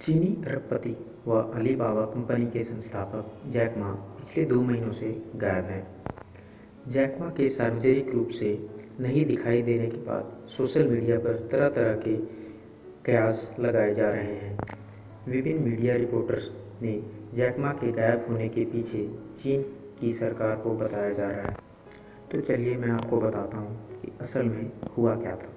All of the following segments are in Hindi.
चीनी अरबपति व अलीबाबा कंपनी के संस्थापक जैक मा पिछले 2 महीनों से गायब हैं। जैक मा के सार्वजनिक रूप से नहीं दिखाई देने के बाद सोशल मीडिया पर तरह तरह के कयास लगाए जा रहे हैं। विभिन्न मीडिया रिपोर्टर्स ने जैक मा के गायब होने के पीछे चीन की सरकार को बताया जा रहा है। तो चलिए मैं आपको बताता हूँ कि असल में हुआ क्या था।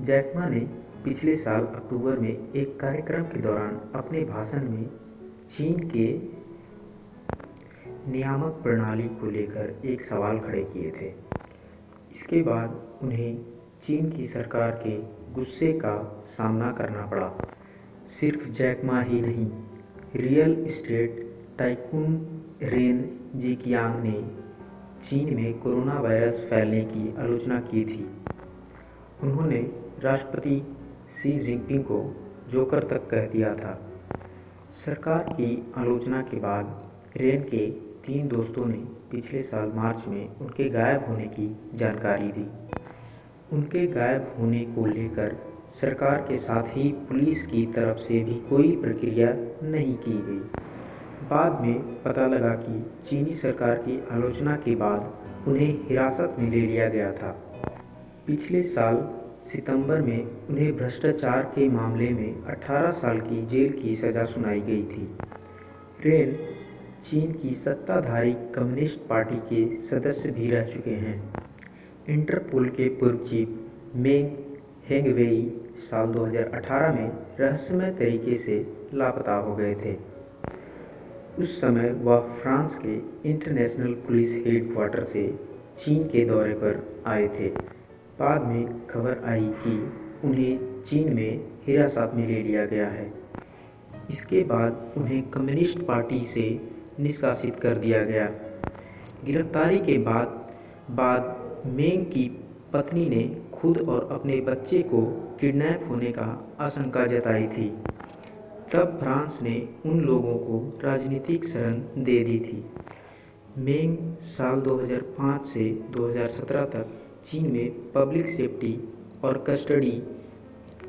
जैक मा ने पिछले साल अक्टूबर में एक कार्यक्रम के दौरान अपने भाषण में चीन के नियामक प्रणाली को लेकर एक सवाल खड़े किए थे। इसके बाद उन्हें चीन की सरकार के गुस्से का सामना करना पड़ा। सिर्फ जैक मा ही नहीं, रियल एस्टेट टाइकून रेन जिकियांग ने चीन में कोरोना वायरस फैलने की आलोचना की थी। उन्होंने राष्ट्रपति शी जिनपिंग को जोकर तक कह दिया था। सरकार की आलोचना के बाद रेन के 3 दोस्तों ने पिछले साल मार्च में उनके गायब होने की जानकारी दी। उनके गायब होने को लेकर सरकार के साथ ही पुलिस की तरफ से भी कोई प्रक्रिया नहीं की गई। बाद में पता लगा कि चीनी सरकार की आलोचना के बाद उन्हें हिरासत में ले लिया गया था। पिछले साल सितंबर में उन्हें भ्रष्टाचार के मामले में 18 साल की जेल की सज़ा सुनाई गई थी। रेन चीन की सत्ताधारी कम्युनिस्ट पार्टी के सदस्य भी रह चुके हैं। इंटरपोल के पूर्व चीफ मेंग हेंगवेई साल 2018 में रहस्यमय तरीके से लापता हो गए थे। उस समय वह फ्रांस के इंटरनेशनल पुलिस हेडक्वार्टर से चीन के दौरे पर आए थे। बाद में खबर आई कि उन्हें चीन में हिरासत में ले लिया गया है। इसके बाद उन्हें कम्युनिस्ट पार्टी से निष्कासित कर दिया गया। गिरफ्तारी के बाद मेंग की पत्नी ने खुद और अपने बच्चे को किडनैप होने का आशंका जताई थी। तब फ्रांस ने उन लोगों को राजनीतिक शरण दे दी थी। मेंग साल 2005 से 2017 तक चीन में पब्लिक सेफ्टी और कस्टडी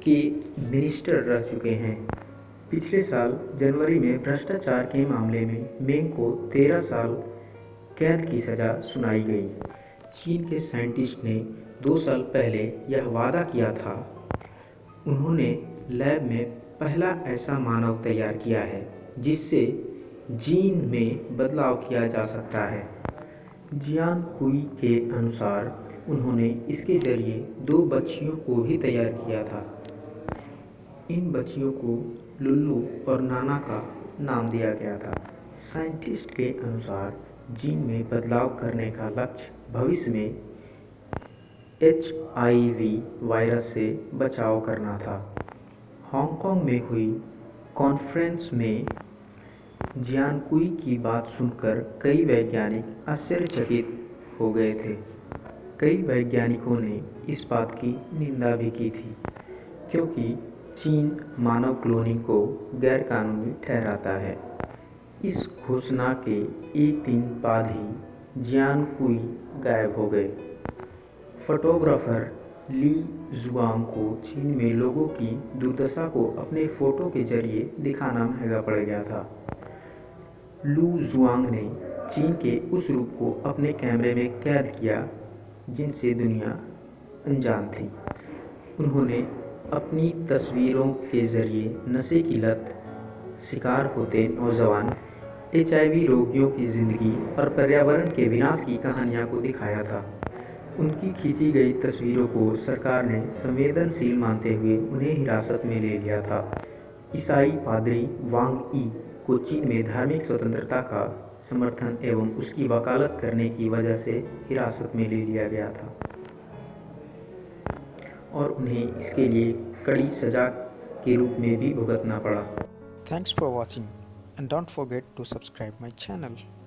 के मिनिस्टर रह चुके हैं। पिछले साल जनवरी में भ्रष्टाचार के मामले में मेंग को 13 साल कैद की सज़ा सुनाई गई। चीन के साइंटिस्ट ने 2 साल पहले यह वादा किया था। उन्होंने लैब में पहला ऐसा मानव तैयार किया है जिससे जीन में बदलाव किया जा सकता है। जियान कुई के अनुसार उन्होंने इसके जरिए 2 बच्चियों को भी तैयार किया था। इन बच्चियों को लुल्लू और नाना का नाम दिया गया था। साइंटिस्ट के अनुसार जीन में बदलाव करने का लक्ष्य भविष्य में HIV वायरस से बचाव करना था। हांगकांग में हुई कॉन्फ्रेंस में जियानकुई की बात सुनकर कई वैज्ञानिक आश्चर्यचकित हो गए थे। कई वैज्ञानिकों ने इस बात की निंदा भी की थी, क्योंकि चीन मानव क्लोनिंग को गैरकानूनी ठहराता है। इस घोषणा के एक दिन बाद ही जियानकुई गायब हो गए। फोटोग्राफर ली जुआंग को चीन में लोगों की दुर्दशा को अपने फोटो के जरिए दिखाना महंगा पड़ गया था। लू जुआंग ने चीन के उस रूप को अपने कैमरे में कैद किया जिनसे दुनिया अनजान थी। उन्होंने अपनी तस्वीरों के जरिए नशे की लत शिकार होते नौजवान, HIV रोगियों की ज़िंदगी और पर्यावरण के विनाश की कहानियाँ को दिखाया था। उनकी खींची गई तस्वीरों को सरकार ने संवेदनशील मानते हुए उन्हें हिरासत में ले लिया था। ईसाई पादरी वांग ई को चीन में धार्मिक स्वतंत्रता का समर्थन एवं उसकी वकालत करने की वजह से हिरासत में ले लिया गया था और उन्हें इसके लिए कड़ी सजा के रूप में भी भुगतना पड़ा। Thanks for watching and don't forget to subscribe my channel.